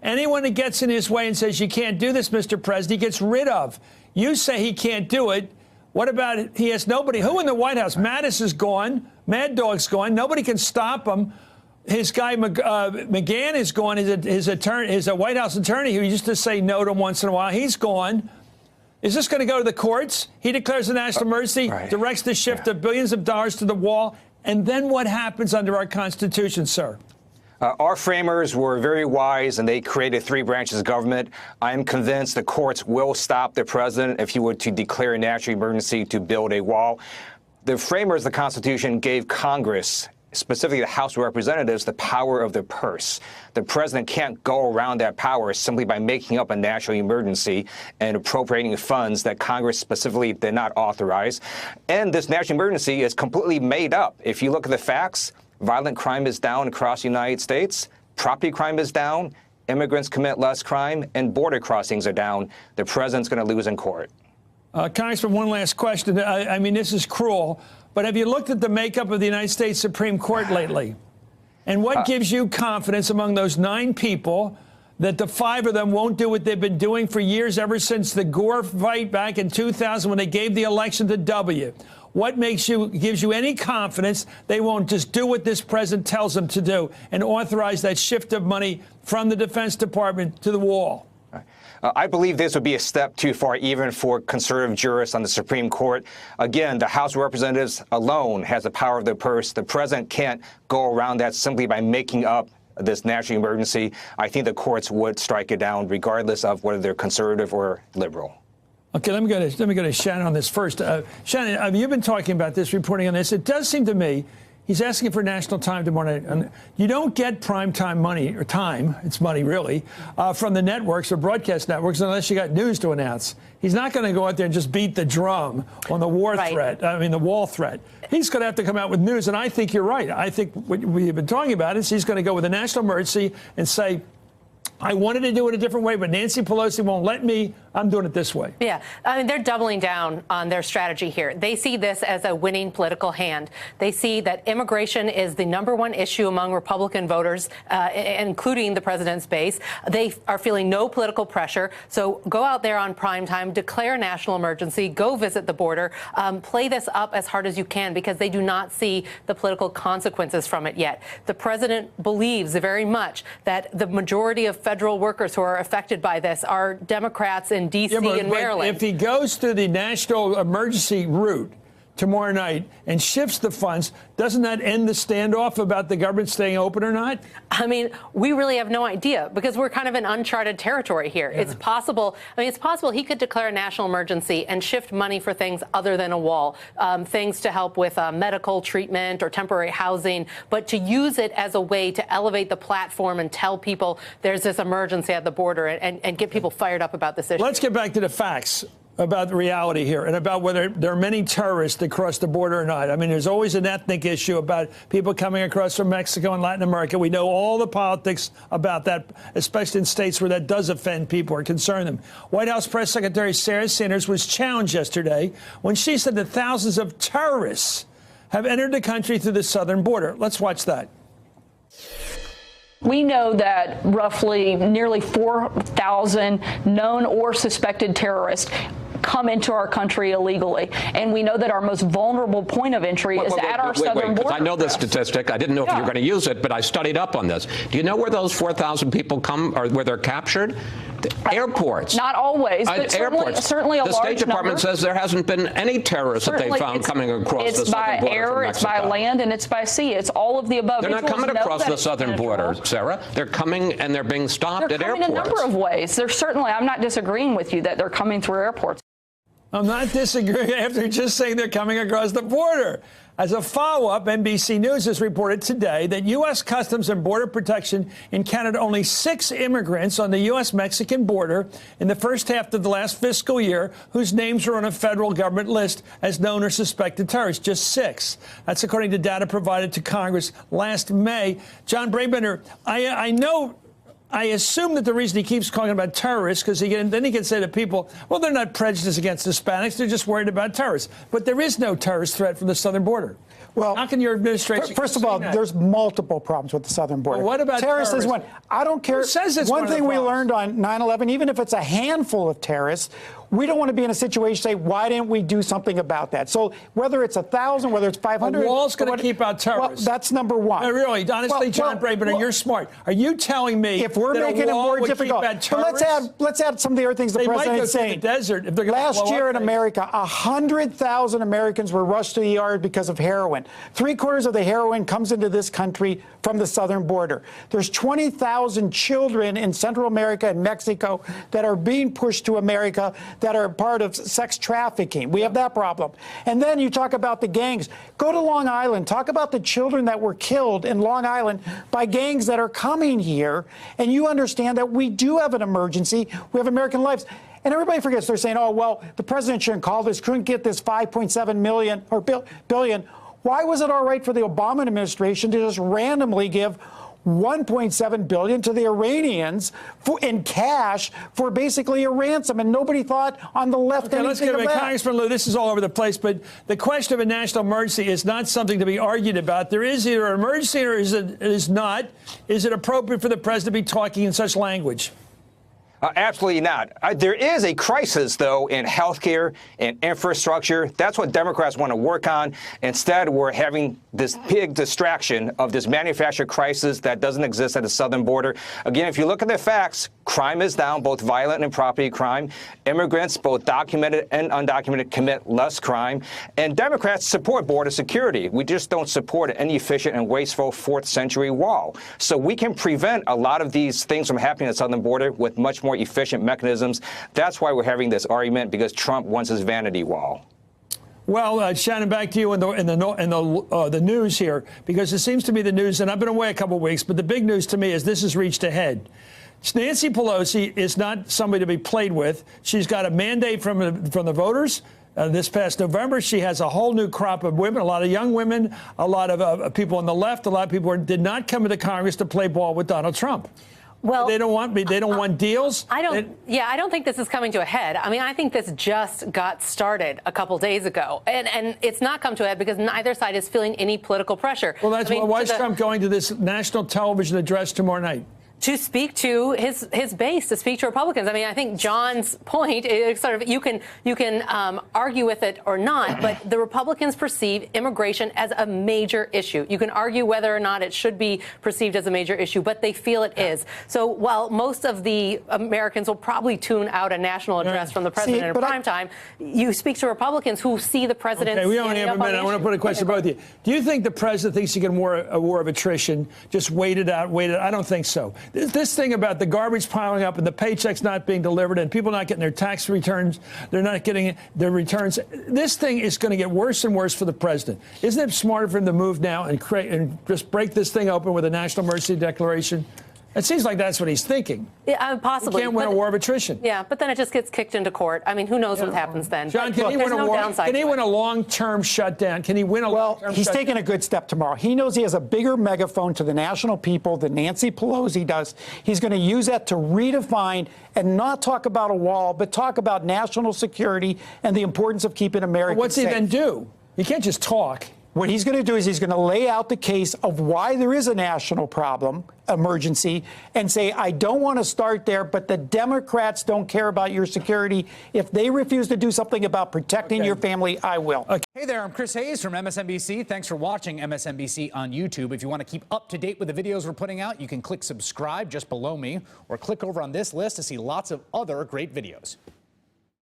Anyone that gets in his way and says you can't do this, Mr. President, he gets rid of. You say he can't do it. What about it? He has nobody? Who in the White House? Mattis is gone. Mad Dog's gone. Nobody can stop him. His guy McGahn is gone. His attorney, his White House attorney, who used to say no to him once in a while, he's gone. Is this going to go to the courts? He declares a national emergency, directs the shift of billions of dollars to the wall, and then what happens under our Constitution, sir? Our framers were very wise, and they created 3 branches of government. I am convinced the courts will stop the president if he were to declare a national emergency to build a wall. The framers of the Constitution gave Congress, specifically the House of Representatives, the power of the purse. The president can't go around that power simply by making up a national emergency and appropriating funds that Congress specifically did not authorize. And this national emergency is completely made up. If you look at the facts, violent crime is down across the United States. Property crime is down. Immigrants commit less crime, and border crossings are down. The president's going to lose in court. Congressman, one last question. I mean, this is cruel, but have you looked at the makeup of the United States Supreme Court lately? And what gives you confidence among those 9 people that the 5 of them won't do what they've been doing for years, ever since the Gore fight back in 2000 when they gave the election to W? What gives you any confidence they won't just do what this president tells them to do and authorize that shift of money from the Defense Department to the wall? I believe this would be a step too far, even for conservative jurists on the Supreme Court. Again, the House of Representatives alone has the power of the purse. The president can't go around that simply by making up this national emergency. I think the courts would strike it down, regardless of whether they're conservative or liberal. Okay, let me go to Shannon on this first. Shannon, you've been talking about this, reporting on this. It does seem to me he's asking for national time tomorrow night. You don't get primetime money, or time, it's money really, from the networks or broadcast networks unless you got news to announce. He's not going to go out there and just beat the drum on the war threat, the wall threat. He's going to have to come out with news, and I think you're right. I think what we've been talking about is he's going to go with a national emergency and say, I wanted to do it a different way, but Nancy Pelosi won't let me. I'm doing it this way. Yeah, I mean, they're doubling down on their strategy here. They see this as a winning political hand. They see that immigration is the #1 issue among Republican voters, including the president's base. They are feeling no political pressure. So go out there on prime time, declare a national emergency, go visit the border, play this up as hard as you can, because they do not see the political consequences from it yet. The president believes very much that the majority of federal workers who are affected by this are Democrats in D.C. and Maryland. If he goes to the national emergency route tomorrow night and shifts the funds, doesn't that end the standoff about the government staying open or not? I mean, we really have no idea, because we're kind of in uncharted territory here. Yeah. It's possible. I mean, it's possible he could declare a national emergency and shift money for things other than a wall, things to help with medical treatment or temporary housing, but to use it as a way to elevate the platform and tell people there's this emergency at the border and get people fired up about this issue. Let's get back to the facts about the reality here and about whether there are many terrorists that cross the border or not. I mean, there's always an ethnic issue about people coming across from Mexico and Latin America. We know all the politics about that, especially in states where that does offend people or concern them. White House Press Secretary Sarah Sanders was challenged yesterday when she said that thousands of terrorists have entered the country through the southern border. Let's watch that. We know that roughly nearly 4,000 known or suspected terrorists come into our country illegally. And we know that our most vulnerable point of entry is at our southern border. I know the statistic. I didn't know if you were going to use it, but I studied up on this. Do you know where those 4,000 people come, or where they're captured? Airports. Not always, but certainly a large number. The State Department says there hasn't been any terrorists that they found coming across the southern border from Mexico. It's by air, it's by land, and it's by sea. It's all of the above. They're not coming across the southern border, Sarah. They're coming and they're being stopped at airports. They're coming a number of ways. There's certainly, I'm not disagreeing with you that they're coming through airports. I'm not disagreeing after just saying they're coming across the border. As a follow-up, NBC News has reported today that U.S. Customs and Border Protection encountered only 6 immigrants on the U.S.-Mexican border in the first half of the last fiscal year whose names are on a federal government list as known or suspected terrorists. Just 6. That's according to data provided to Congress last May. John Brabender, I assume that the reason he keeps talking about terrorists, because then he can say to people, well, they're not prejudiced against Hispanics. They're just worried about terrorists. But there is no terrorist threat from the southern border. Well, how can your administration? First of all, there's multiple problems with the southern border. Well, what about terrorists? Is terrorism? one. I don't care. Who says it's one one of the thing we problems? learned on 9/11, even if it's a handful of terrorists, we don't want to be in a situation say, why didn't we do something about that? So whether it's 1,000, whether it's 500, a wall's going to keep out terrorists. Well, that's number one. No, really, honestly, John Braben, you're smart. Are you telling me if we're that making a it wall more would difficult? keep out But let's add some of the other things the They might president go is through saying. the desert if they're gonna Last blow year up in things. America, 100,000 Americans were rushed to the ER because of heroin. 3/4 of the heroin comes into this country from the southern border. There's 20,000 children in Central America and Mexico that are being pushed to America that are part of sex trafficking. We have that problem. And then you talk about the gangs. Go to Long Island. Talk about the children that were killed in Long Island by gangs that are coming here. And you understand that we do have an emergency. We have American lives. And everybody forgets. They're saying, oh, well, the president shouldn't call this, couldn't get this 5.7 million or billion. Why was it all right for the Obama administration to just randomly give 1.7 billion to the Iranians in cash for basically a ransom, and nobody thought on the left Okay, let's anything give of it, that. Congressman Lou, this is all over the place, but the question of a national emergency is not something to be argued about. There is either an emergency or it is not. Is it appropriate for the president to be talking in such language? Absolutely not. There is a crisis, though, in healthcare and infrastructure. That's what Democrats want to work on. Instead, we're having this big distraction of this manufactured crisis that doesn't exist at the southern border. Again, if you look at the facts, crime is down, both violent and property crime. Immigrants, both documented and undocumented, commit less crime. And Democrats support border security. We just don't support an inefficient and wasteful 4th century wall. So we can prevent a lot of these things from happening at the southern border with much more efficient mechanisms. That's why we're having this argument, because Trump wants his vanity wall. Well, Shannon, back to you in the news here, because it seems to be the news, and I've been away a couple of weeks, but the big news to me is this has reached a head. Nancy Pelosi is not somebody to be played with. She's got a mandate from the voters. This past November, she has a whole new crop of women, a lot of young women, a lot of people on the left, a lot of people who did not come into Congress to play ball with Donald Trump. Well, they don't want deals. I don't think this is coming to a head. I mean, I think this just got started a couple days ago, and it's not come to a head because neither side is feeling any political pressure. Well, that's why is Trump going to this national television address tomorrow night? To speak to his base, to speak to Republicans. I mean, I think John's point is sort of you can argue with it or not, but the Republicans perceive immigration as a major issue. You can argue whether or not it should be perceived as a major issue, but they feel it is. So while most of the Americans will probably tune out a national address from the president in prime time, you speak to Republicans who see the president. Okay, we only have a minute. I want to put a question to both of you. Do you think the president thinks he can win a war of attrition? Just wait it out. I don't think so. This thing about the garbage piling up and the paychecks not being delivered and people not getting their tax returns, they're not getting their returns. This thing is going to get worse and worse for the president. Isn't it smarter for him to move now and just break this thing open with a national emergency declaration? It seems like that's what he's thinking. Yeah, possibly. He can't win a war of attrition. Yeah, but then it just gets kicked into court. I mean, who knows what happens then? John, can he win a war? Can he win a long-term shutdown? Can he win a long-term shutdown? Well, he's taking a good step tomorrow. He knows he has a bigger megaphone to the national people than Nancy Pelosi does. He's going to use that to redefine and not talk about a wall, but talk about national security and the importance of keeping Americans safe. What's he then do? He can't just talk. What he's going to do is he's going to lay out the case of why there is a national problem, emergency, and say, I don't want to start there, but the Democrats don't care about your security. If they refuse to do something about protecting your family, I will. Hey there, I'm Chris Hayes from MSNBC. Thanks for watching MSNBC on YouTube. If you want to keep up to date with the videos we're putting out, you can click subscribe just below me or click over on this list to see lots of other great videos.